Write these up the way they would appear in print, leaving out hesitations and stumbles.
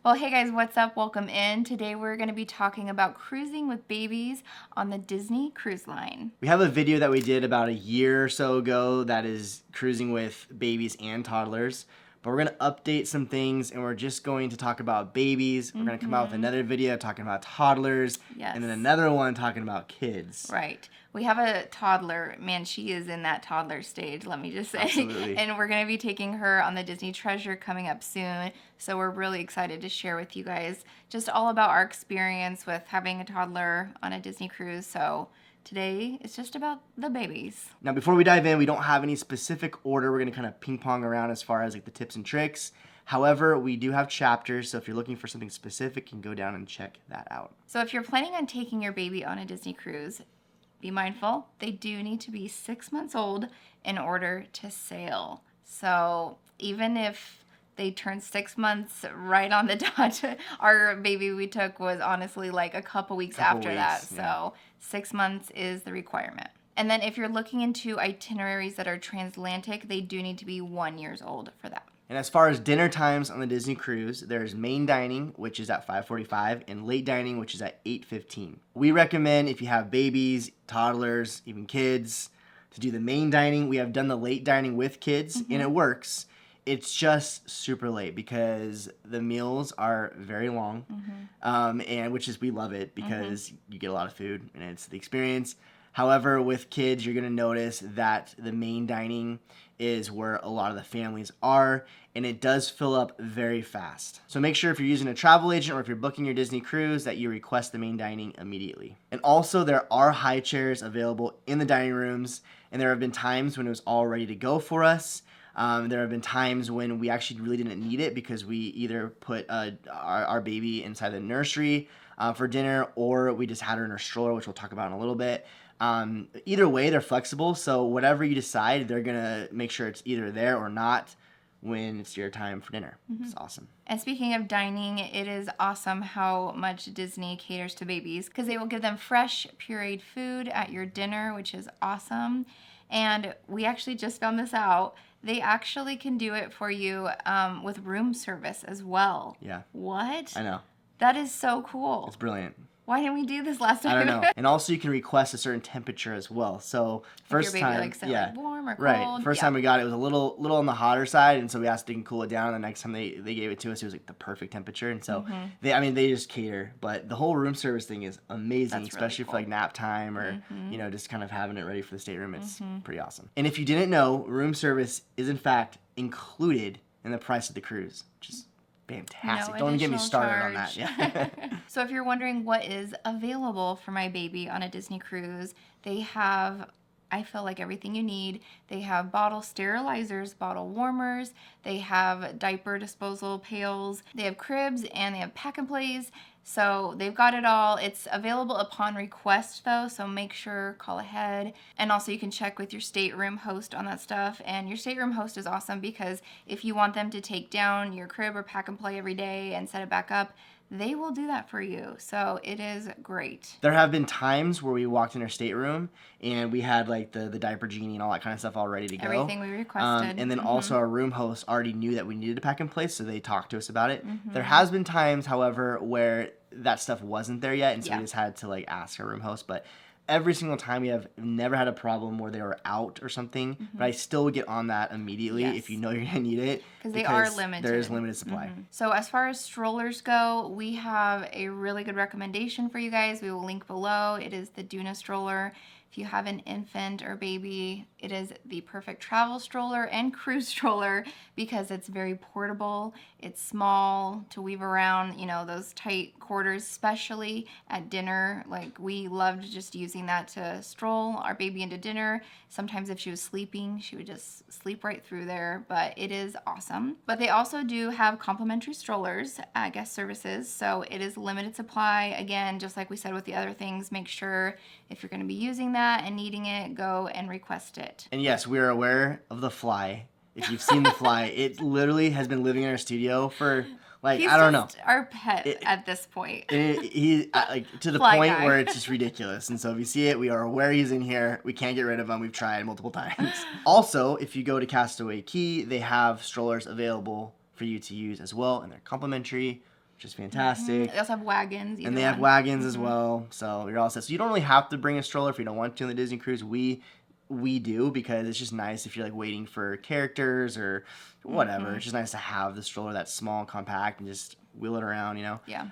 Well, hey guys, what's up? Welcome in. Today we're going to be talking about cruising with babies on the Disney Cruise Line. We have a video that we did about a year or so ago that is cruising with babies and toddlers. But we're going to update some things and we're just going to talk about babies. We're going to come out with another video talking about toddlers. Yes. And then another one talking about kids. Right. We have a toddler. Man, she is in that toddler stage, let me just say. Absolutely. And we're going to be taking her on the Disney Treasure coming up soon. So we're really excited to share with you guys just all about our experience with having a toddler on a Disney cruise. So today it's just about the babies. Now, before we dive in, we don't have any specific order. We're going to kind of ping pong around as far as like the tips and tricks. However, we do have chapters, so if you're looking for something specific, you can go down and check that out. So if you're planning on taking your baby on a Disney cruise, be mindful, they do need to be 6 months old in order to sail. So even if they turn 6 months right on the dot, our baby we took was honestly like a couple weeks after that. So 6 months is the requirement. And then if you're looking into itineraries that are transatlantic, they do need to be 1 year old for that. And as far as dinner times on the Disney cruise, there's main dining, which is at 5:45, and late dining, which is at 8:15. We recommend if you have babies, toddlers, even kids, to do the main dining. We have done the late dining with kids, and it works. It's just super late because the meals are very long, and we love it because you get a lot of food and it's the experience. However, with kids, you're going to notice that the main dining is where a lot of the families are, and it does fill up very fast. So make sure if you're using a travel agent or if you're booking your Disney cruise that you request the main dining immediately. And also, there are high chairs available in the dining rooms, and there have been times when it was all ready to go for us. There have been times when we actually really didn't need it because we either put our baby inside the nursery for dinner, or we just had her in her stroller, which we'll talk about in a little bit. Either way, they're flexible, so whatever you decide, they're gonna make sure it's either there or not when it's your time for dinner. It's awesome. And speaking of dining, it is awesome how much Disney caters to babies because they will give them fresh, pureed food at your dinner, which is awesome. And we actually just found this out. They actually can do it for you with room service as well. Yeah. What? I know. That is so cool. It's brilliant. Why didn't we do this last time? I don't know. And also you can request a certain temperature as well. So first if your baby time, likes it like warm or cold. Right. First time we got it, was a little on the hotter side, and so we asked if they can cool it down. And the next time they gave it to us, it was like the perfect temperature. And so they just cater. But the whole room service thing is amazing, That's especially really cool. for like nap time or just kind of having it ready for the stateroom. It's pretty awesome. And if you didn't know, room service is in fact included in the price of the cruise, which is fantastic. No Don't even get me additional started on that. charge. Yeah. So if you're wondering what is available for my baby on a Disney cruise, they have, I feel like, everything you need. They have bottle sterilizers, bottle warmers. They have diaper disposal pails. They have cribs, and they have pack and plays. So they've got it all. It's available upon request though, so make sure, call ahead. And also you can check with your stateroom host on that stuff. And your stateroom host is awesome because if you want them to take down your crib or pack and play every day and set it back up, they will do that for you. So it is great. There have been times where we walked in our stateroom and we had like the diaper genie and all that kind of stuff all ready to go. Everything we requested. And then also our room host already knew that we needed to pack in place, so they talked to us about it. There has been times, however, where that stuff wasn't there yet, and so we just had to like ask our room host. But every single time we have never had a problem where they were out or something, but I still would get on that immediately if you know you're gonna need it. Because they are limited. There is limited supply. So as far as strollers go, we have a really good recommendation for you guys. We will link below. It is the Duna stroller. If you have an infant or baby, it is the perfect travel stroller and cruise stroller because it's very portable. It's small to weave around, those tight quarters, especially at dinner. Like, we loved just using that to stroll our baby into dinner. Sometimes if she was sleeping, she would just sleep right through there, but it is awesome. But they also do have complimentary strollers at guest services, so it is limited supply. Again, just like we said with the other things, make sure if you're going to be using that and needing it, go and request it. And yes, we are aware of the fly. If you've seen the fly, it literally has been living in our studio for like, He's I don't know. just our pet at this point. He to the Fly point guy. where it's just ridiculous. And so if you see it, we are aware he's in here. We can't get rid of him. We've tried multiple times. Also, if you go to Castaway Cay, they have strollers available for you to use as well, and they're complimentary. which is fantastic. They also have wagons. And they have wagons as well, so you're all set. So you don't really have to bring a stroller if you don't want to on the Disney cruise. We do, because it's just nice if you're like waiting for characters or whatever. It's just nice to have the stroller that's small and compact and just wheel it around, you know? Yeah.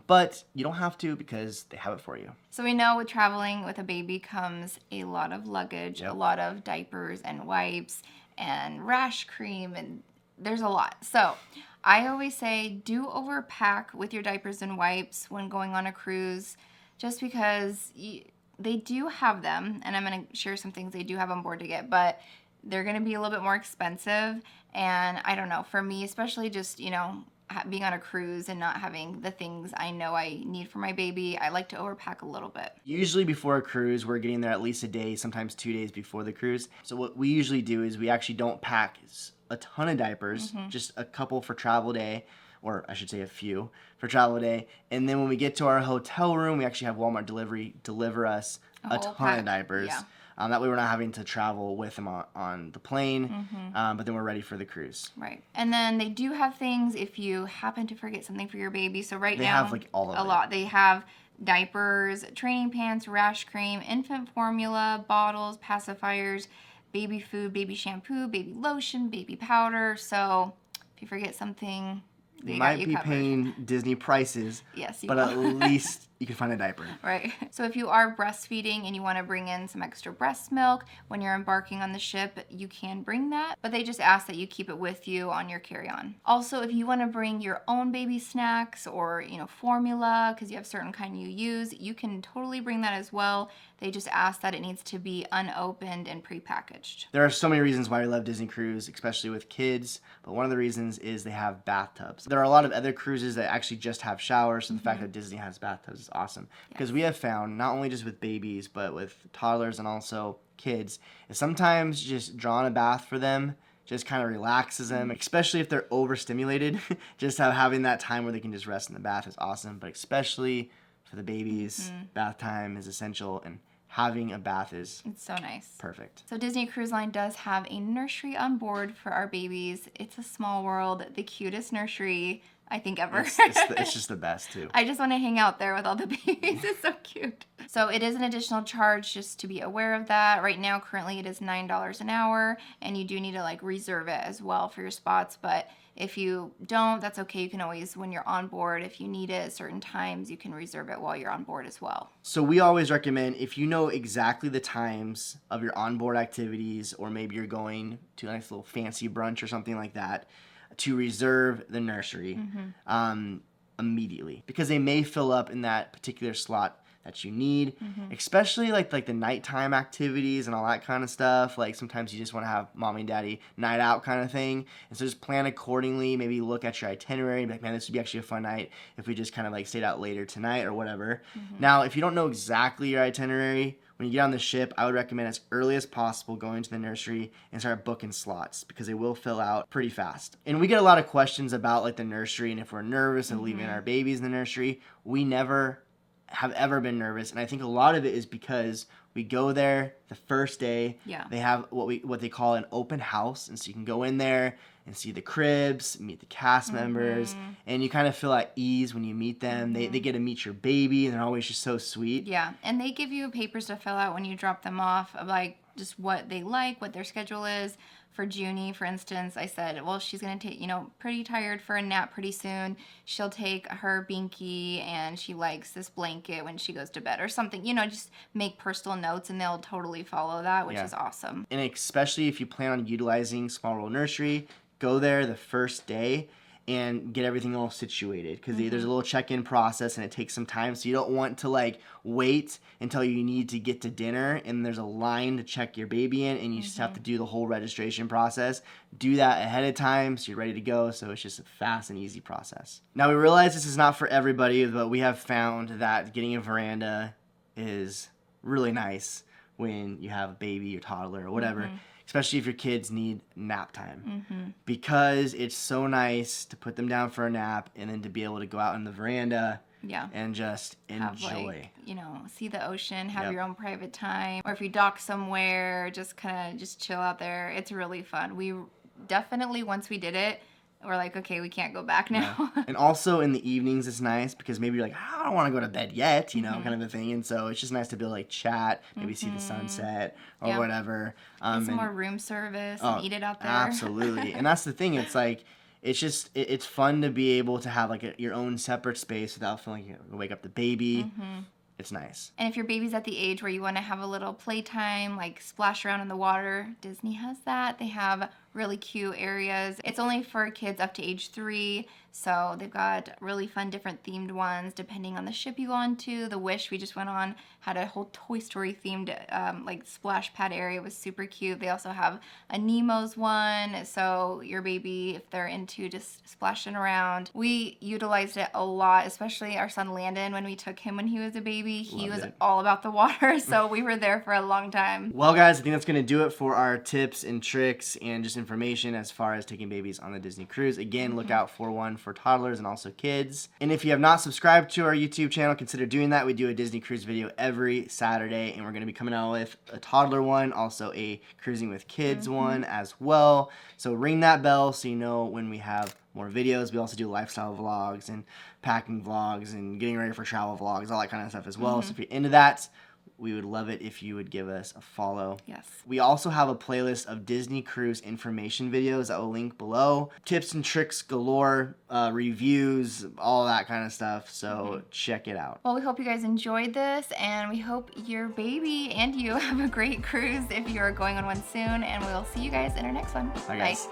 But you don't have to, because they have it for you. So we know with traveling with a baby comes a lot of luggage, a lot of diapers and wipes and rash cream, and there's a lot. So I always say do overpack with your diapers and wipes when going on a cruise, just because they do have them, and I'm going to share some things they do have on board to get, but they're going to be a little bit more expensive. And I don't know, for me, especially just, you know, being on a cruise and not having the things I know I need for my baby, I like to overpack a little bit. Usually before a cruise, we're getting there at least a day, sometimes 2 days before the cruise. So what we usually do is we actually don't pack a ton of diapers, just a couple for travel day, or I should say a few for travel day. And then when we get to our hotel room, we actually have Walmart deliver us a ton of diapers. Yeah. That way we're not having to travel with them on the plane, but then we're ready for the cruise. Right. And then they do have things if you happen to forget something for your baby. So they have like all of a it. lot. They have diapers, training pants, rash cream, infant formula, bottles, pacifiers, baby food, baby shampoo, baby lotion, baby powder. So if you forget something, you might be paying Disney prices, yes, but at least you can find a diaper. Right. So if you are breastfeeding and you want to bring in some extra breast milk when you're embarking on the ship, you can bring that, but they just ask that you keep it with you on your carry-on. Also, if you want to bring your own baby snacks or, you know, formula, because you have certain kind you use, you can totally bring that as well. They just ask that it needs to be unopened and prepackaged. There are so many reasons why we love Disney Cruise, especially with kids, but one of the reasons is they have bathtubs. There are a lot of other cruises that actually just have showers, so the fact that Disney has bathtubs is awesome. Because we have found, not only just with babies, but with toddlers and also kids, is sometimes just drawing a bath for them just kind of relaxes them, especially if they're overstimulated. Just having that time where they can just rest in the bath is awesome, but especially for the babies, bath time is essential, and having a bath is so nice. Perfect. So Disney Cruise Line does have a nursery on board for our babies. It's a small world, the cutest nursery I think ever. It's just the best too. I just want to hang out there with all the babies. It's so cute. So it is an additional charge, just to be aware of that. Right now, currently it is $9 an hour, and you do need to like reserve it as well for your spots. But if you don't, that's okay. You can always, when you're on board, if you need it at certain times, you can reserve it while you're on board as well. So we always recommend, if you know exactly the times of your onboard activities, or maybe you're going to a nice little fancy brunch or something like that, to reserve the nursery immediately, because they may fill up in that particular slot that you need, especially like the nighttime activities and all that kind of stuff. Like sometimes you just want to have mommy and daddy night out kind of thing, and so just plan accordingly. Maybe look at your itinerary and be like, man, this would be actually a fun night if we just kind of like stayed out later tonight or whatever. Now, if you don't know exactly your itinerary, when you get on the ship, I would recommend as early as possible going to the nursery and start booking slots, because they will fill out pretty fast. And we get a lot of questions about like the nursery, and if we're nervous of leaving our babies in the nursery. We never have ever been nervous, and I think a lot of it is because we go there the first day. They have what they call an open house, and so you can go in there and see the cribs, meet the cast members, and you kind of feel at ease when you meet them. They get to meet your baby, and they're always just so sweet. Yeah, and they give you papers to fill out when you drop them off of like just what they like, what their schedule is. For Junie, for instance, I said, well, she's going to take, pretty tired for a nap pretty soon. She'll take her binky, and she likes this blanket when she goes to bed or something. Just make personal notes, and they'll totally follow that, which is awesome. And especially if you plan on utilizing Small World Nursery, go there the first day and get everything all situated, because there's a little check-in process, and it takes some time. So you don't want to like wait until you need to get to dinner and there's a line to check your baby in, and you just have to do the whole registration process. Do that ahead of time so you're ready to go, so it's just a fast and easy process. Now, we realize this is not for everybody, but we have found that getting a veranda is really nice when you have a baby or toddler or whatever. Especially if your kids need nap time, because it's so nice to put them down for a nap and then to be able to go out in the veranda and just enjoy. See the ocean, have your own private time, or if you dock somewhere, just kind of just chill out there. It's really fun. We definitely, once we did it, we're like, okay, we can't go back now. And also in the evenings, it's nice because maybe you're like, I don't want to go to bed yet, you know, kind of a thing. And so it's just nice to be able to like chat, maybe see the sunset or whatever. Get some more room service and eat it out there. Absolutely. And that's the thing. It's like, it's just, it's fun to be able to have like your own separate space without feeling like you wake up the baby. It's nice. And if your baby's at the age where you want to have a little playtime, like splash around in the water, Disney has that. They have really cute areas. It's only for kids up to age 3, so they've got really fun different themed ones depending on the ship you go on to. The Wish we just went on had a whole Toy Story themed like splash pad area. It was super cute. They also have a Nemo's one, so your baby, if they're into just splashing around. We utilized it a lot, especially our son Landon when we took him when he was a baby. He was all about the water, so we were there for a long time. Well, guys, I think that's going to do it for our tips and tricks and just information as far as taking babies on the Disney cruise. Again, look out for one for toddlers and also kids. And if you have not subscribed to our YouTube channel, consider doing that. We do a Disney cruise video every Saturday, and we're going to be coming out with a toddler one, also a cruising with kids one as well. So ring that bell so you know when we have more videos. We also do lifestyle vlogs and packing vlogs and getting ready for travel vlogs, all that kind of stuff as well. So if you're into that, we would love it if you would give us a follow. Yes. We also have a playlist of Disney cruise information videos that will link below. Tips and tricks galore, reviews, all that kind of stuff. So check it out. Well, we hope you guys enjoyed this, and we hope your baby and you have a great cruise if you are going on one soon. And we'll see you guys in our next one. Bye, guys.